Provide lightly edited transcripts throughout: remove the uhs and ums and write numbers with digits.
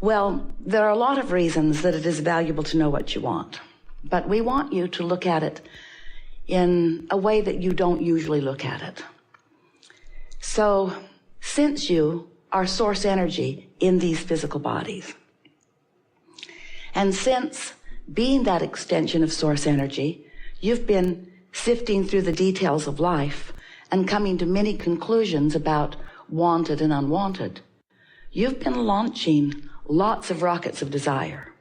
Well, there are a lot of reasons that it is valuable to know what you want, but we want you to look at it in a way that you don't usually look at it. So, since you are source energy in these physical bodies, and since being that extension of source energy, you've been sifting through the details of life and coming to many conclusions about wanted and unwanted, you've been launching lots of rockets of desire.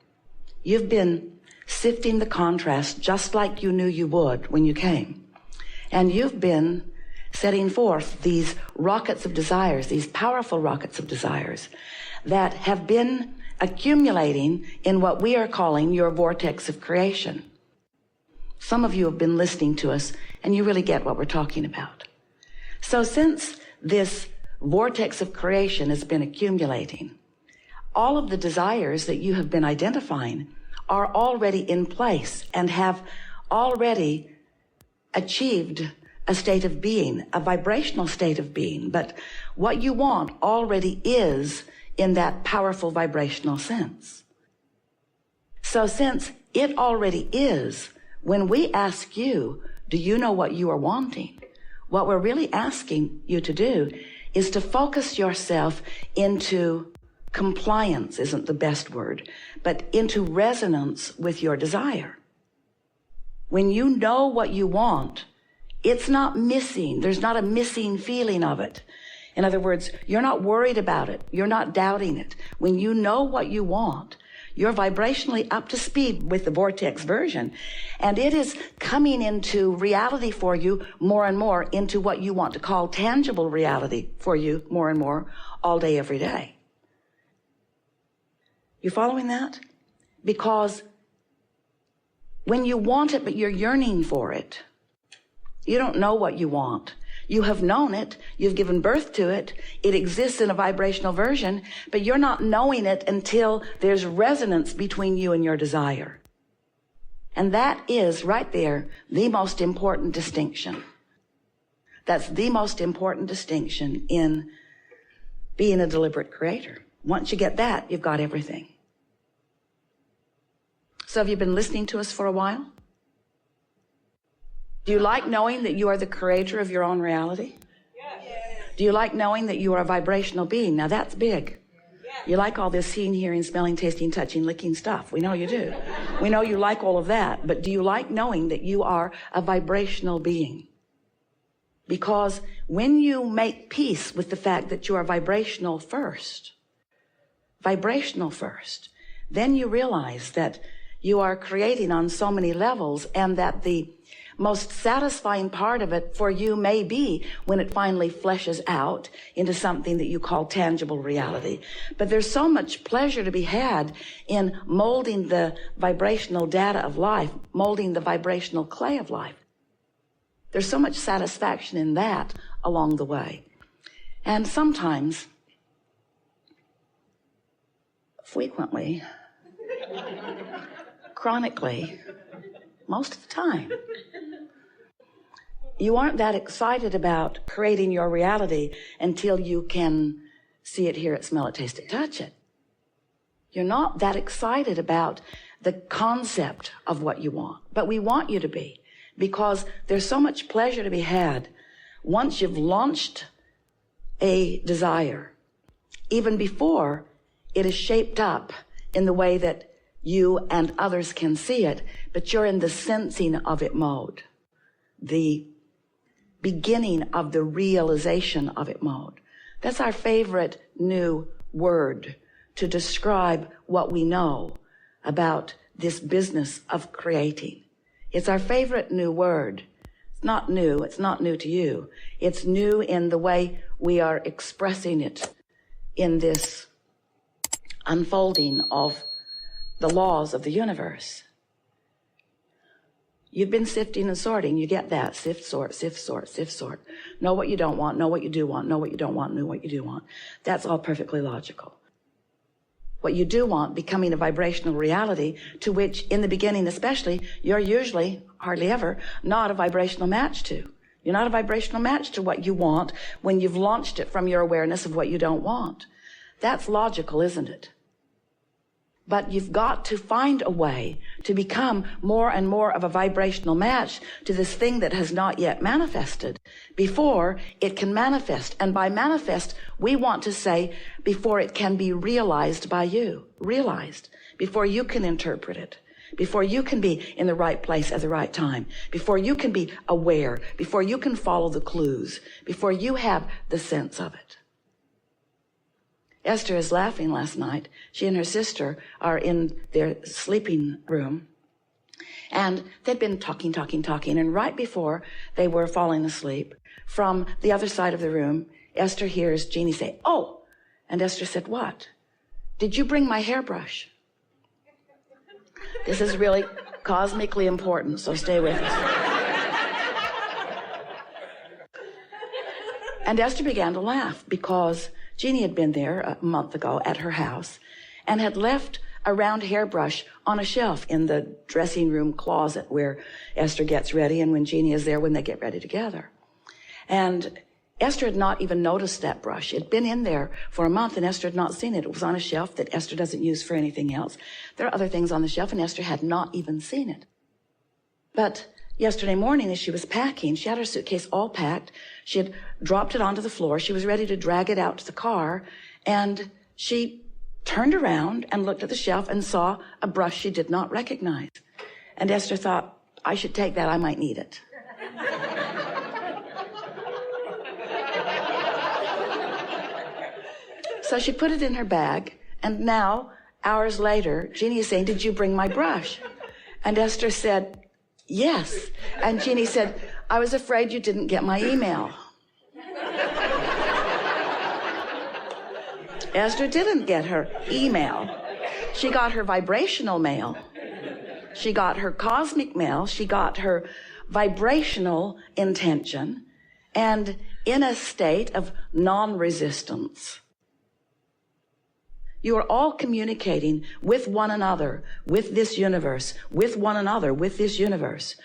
You've been sifting the contrast just like you knew you would when you came. And you've been setting forth these rockets of desires, these powerful rockets of desires that have been accumulating in what we are calling your vortex of creation. Some of you have been listening to us and you really get what we're talking about. So since this vortex of creation has been accumulating, all of the desires that you have been identifying are already in place and have already achieved a state of being, a vibrational state of being. But what you want already is in that powerful vibrational sense. So since it already is, when we ask you, do you know what you are wanting? What we're really asking you to do is to focus yourself into compliance, isn't the best word, but into resonance with your desire. When you know what you want, it's not missing. There's not a missing feeling of it. In other words, you're not worried about it. You're not doubting it. When you know what you want, you're vibrationally up to speed with the vortex version, and it is coming into reality for you more and more, into what you want to call tangible reality for you more and more, all day, every day. You following that? Because when you want it, but you're yearning for it, you don't know what you want. You have known it. You've given birth to it. It exists in a vibrational version, but you're not knowing it until there's resonance between you and your desire. And that is right there the most important distinction. That's the most important distinction in being a deliberate creator. Once you get that, you've got everything. So have you been listening to us for a while? Do you like knowing that you are the creator of your own reality? Yes. Do you like knowing that you are a vibrational being? Now that's big. Yes. You like all this seeing, hearing, smelling, tasting, touching, licking stuff. We know you do. We know you like all of that. But do you like knowing that you are a vibrational being? Because when you make peace with the fact that you are vibrational first, then you realize that you are creating on so many levels, and that the most satisfying part of it for you may be when it finally fleshes out into something that you call tangible reality. But there's so much pleasure to be had in molding the vibrational data of life, molding the vibrational clay of life. There's so much satisfaction in that along the way. And sometimes, frequently, chronically, most of the time, you aren't that excited about creating your reality until you can see it, hear it, smell it, taste it, touch it. You're not that excited about the concept of what you want, but we want you to be, because there's so much pleasure to be had once you've launched a desire, even before it is shaped up in the way that you and others can see it, but you're in the sensing of it mode, the beginning of the realization of it mode. That's our favorite new word to describe what we know about this business of creating. It's our favorite new word. It's not new to you. It's new in the way we are expressing it in this unfolding of the laws of the universe. You've been sifting and sorting. You get that. Sift, sort, sift, sort, sift, sort. Know what you don't want, know what you do want, know what you don't want, know what you do want. That's all perfectly logical. What you do want becoming a vibrational reality to which, in the beginning especially, you're usually, hardly ever, not a vibrational match to. You're not a vibrational match to what you want when you've launched it from your awareness of what you don't want. That's logical, isn't it? But you've got to find a way to become more and more of a vibrational match to this thing that has not yet manifested before it can manifest. And by manifest, we want to say before it can be realized by you, realized, before you can interpret it, before you can be in the right place at the right time, before you can be aware, before you can follow the clues, before you have the sense of it. Esther is laughing last night. She and her sister are in their sleeping room, and they'd been talking, and right before they were falling asleep, from the other side of the room, Esther hears Jeannie say, "Oh," and Esther said, "What?" "Did you bring my hairbrush?" This is really cosmically important, so stay with us. And Esther began to laugh because Jeannie had been there a month ago at her house and had left a round hairbrush on a shelf in the dressing room closet where Esther gets ready and when Jeannie is there when they get ready together. And Esther had not even noticed that brush. It had been in there for a month and Esther had not seen it. It was on a shelf that Esther doesn't use for anything else. There are other things on the shelf and Esther had not even seen it. But yesterday morning as she was packing, she had her suitcase all packed. She had dropped it onto the floor. She was ready to drag it out to the car. And she turned around and looked at the shelf and saw a brush she did not recognize. And Esther thought, I should take that. I might need it. So she put it in her bag. And now, hours later, Jeannie is saying, "Did you bring my brush?" And Esther said, "Yes." And Jeannie said, "I was afraid you didn't get my email." Esther didn't get her email. She got her vibrational mail. She got her cosmic mail. She got her vibrational intention. And in a state of non-resistance. You are all communicating with one another, with this universe, with one another, with this universe,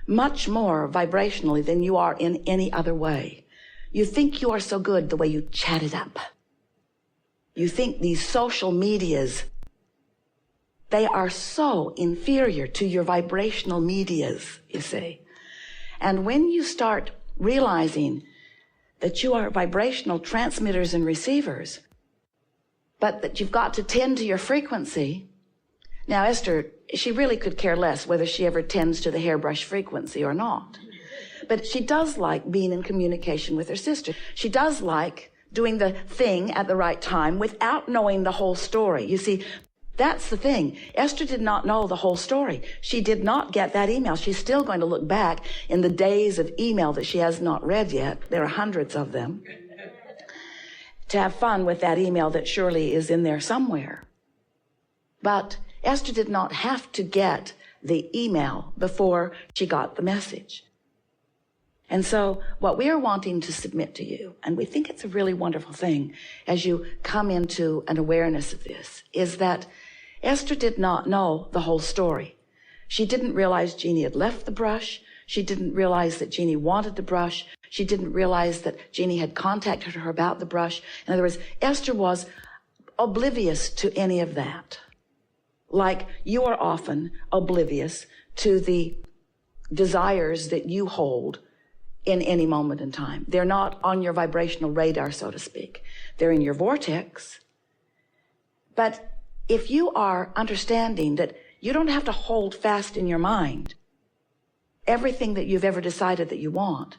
much more vibrationally than you are in any other way. You think you are so good the way you chat it up. You think these social medias, they are so inferior to your vibrational medias, you see. And when you start realizing that you are vibrational transmitters and receivers, but that you've got to tend to your frequency. Now, Esther, she really could care less whether she ever tends to the hairbrush frequency or not. But she does like being in communication with her sister. She does like doing the thing at the right time without knowing the whole story. You see, that's the thing. Esther did not know the whole story. She did not get that email. She's still going to look back in the days of email that she has not read yet. There are hundreds of them. To have fun with that email that surely is in there somewhere. But Esther did not have to get the email before she got the message. And so what we are wanting to submit to you, and we think it's a really wonderful thing as you come into an awareness of this, is that Esther did not know the whole story. She didn't realize Jeannie had left the brush. She didn't realize that Jeannie wanted the brush. She didn't realize that Jeannie had contacted her about the brush. In other words, Esther was oblivious to any of that. Like you are often oblivious to the desires that you hold in any moment in time. They're not on your vibrational radar, so to speak. They're in your vortex. But if you are understanding that you don't have to hold fast in your mind everything that you've ever decided that you want,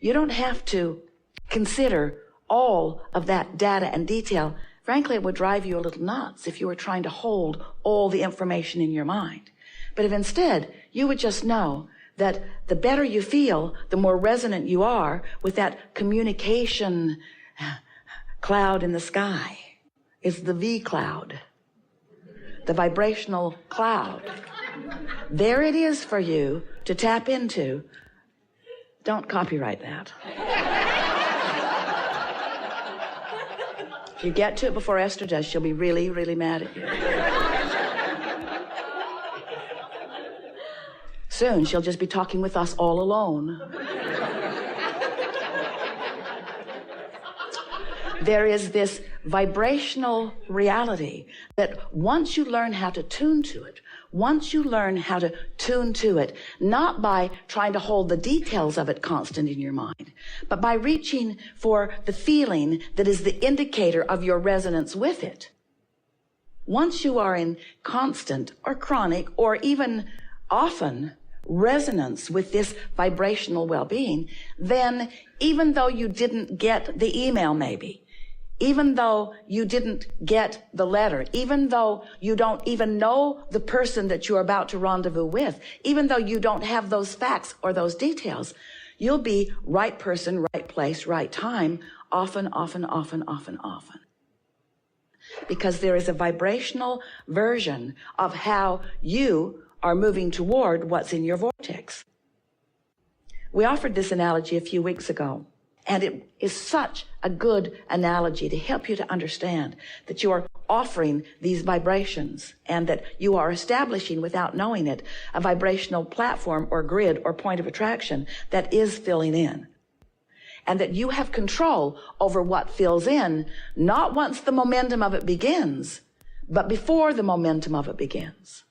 you don't have to consider all of that data and detail. Frankly, it would drive you a little nuts if you were trying to hold all the information in your mind. But if instead you would just know that the better you feel, the more resonant you are with that communication cloud in the sky. It's the V cloud, the vibrational cloud. There it is for you to tap into. Don't copyright that. If you get to it before Esther does, she'll be really, really mad at you. Soon she'll just be talking with us all alone. there is this vibrational reality that once you learn how to tune to it, not by trying to hold the details of it constant in your mind, but by reaching for the feeling that is the indicator of your resonance with it. Once you are in constant or chronic or even often resonance with this vibrational well-being, then even though you didn't get the email maybe, even though you didn't get the letter, even though you don't even know the person that you're about to rendezvous with, even though you don't have those facts or those details, you'll be right person, right place, right time, often. Because there is a vibrational version of how you are moving toward what's in your vortex. We offered this analogy a few weeks ago, and it is such a good analogy to help you to understand that you are offering these vibrations and that you are establishing, without knowing it, a vibrational platform or grid or point of attraction that is filling in. And that you have control over what fills in, not once the momentum of it begins, but before the momentum of it begins.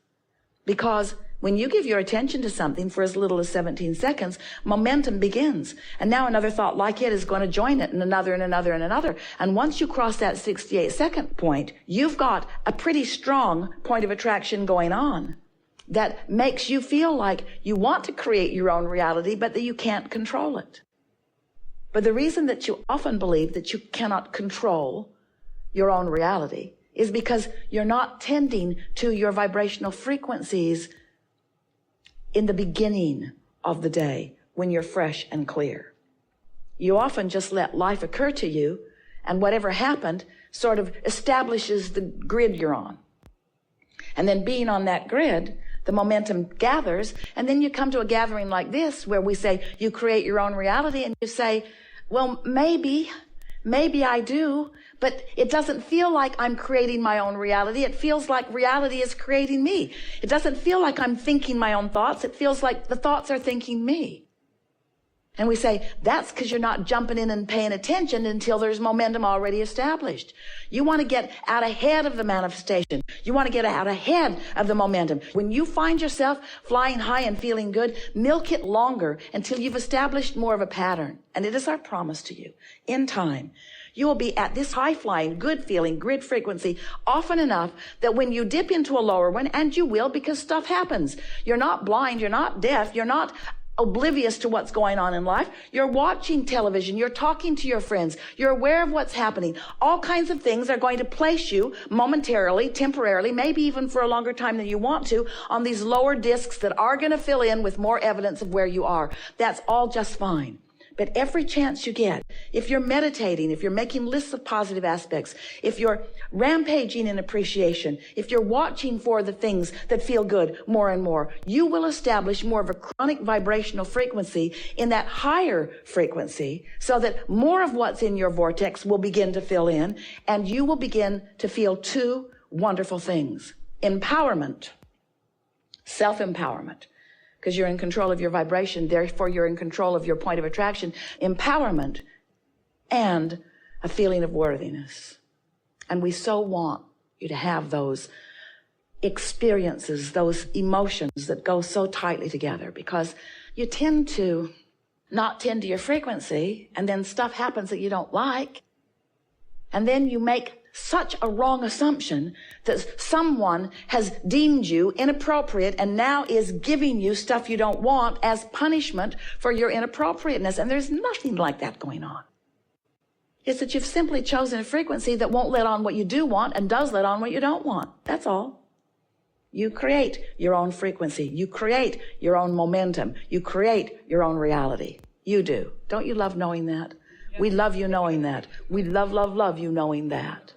Because when you give your attention to something for as little as 17 seconds, momentum begins. And now another thought like it is going to join it, and another and another and another. And once you cross that 68-second point, you've got a pretty strong point of attraction going on that makes you feel like you want to create your own reality, but that you can't control it. But the reason that you often believe that you cannot control your own reality is because you're not tending to your vibrational frequencies in the beginning of the day when you're fresh and clear. You often just let life occur to you, and whatever happened sort of establishes the grid you're on. And then being on that grid, the momentum gathers, and then you come to a gathering like this where we say you create your own reality, and you say, well, maybe I do, but it doesn't feel like I'm creating my own reality. It feels like reality is creating me. It doesn't feel like I'm thinking my own thoughts. It feels like the thoughts are thinking me. And we say, that's because you're not jumping in and paying attention until there's momentum already established. You want to get out ahead of the manifestation. You want to get out ahead of the momentum. When you find yourself flying high and feeling good, milk it longer until you've established more of a pattern. And it is our promise to you, in time, you will be at this high-flying, good-feeling, grid frequency often enough that when you dip into a lower one, and you will because stuff happens, you're not blind, you're not deaf, you're not oblivious to what's going on in life. You're watching television, you're talking to your friends, you're aware of what's happening. All kinds of things are going to place you momentarily, temporarily, maybe even for a longer time than you want to, on these lower discs that are going to fill in with more evidence of where you are. That's all just fine. But every chance you get, if you're meditating, if you're making lists of positive aspects, if you're rampaging in appreciation, if you're watching for the things that feel good more and more, you will establish more of a chronic vibrational frequency in that higher frequency so that more of what's in your vortex will begin to fill in, and you will begin to feel two wonderful things: empowerment, self-empowerment, because you're in control of your vibration, therefore you're in control of your point of attraction, empowerment, and a feeling of worthiness. And we so want you to have those experiences, those emotions that go so tightly together, because you tend to not tend to your frequency, and then stuff happens that you don't like, and then you make such a wrong assumption that someone has deemed you inappropriate and now is giving you stuff you don't want as punishment for your inappropriateness. And there's nothing like that going on. It's that you've simply chosen a frequency that won't let on what you do want and does let on what you don't want. That's all. You create your own frequency. You create your own momentum. You create your own reality. You do. Don't you love knowing that? We love you knowing that. We love you knowing that.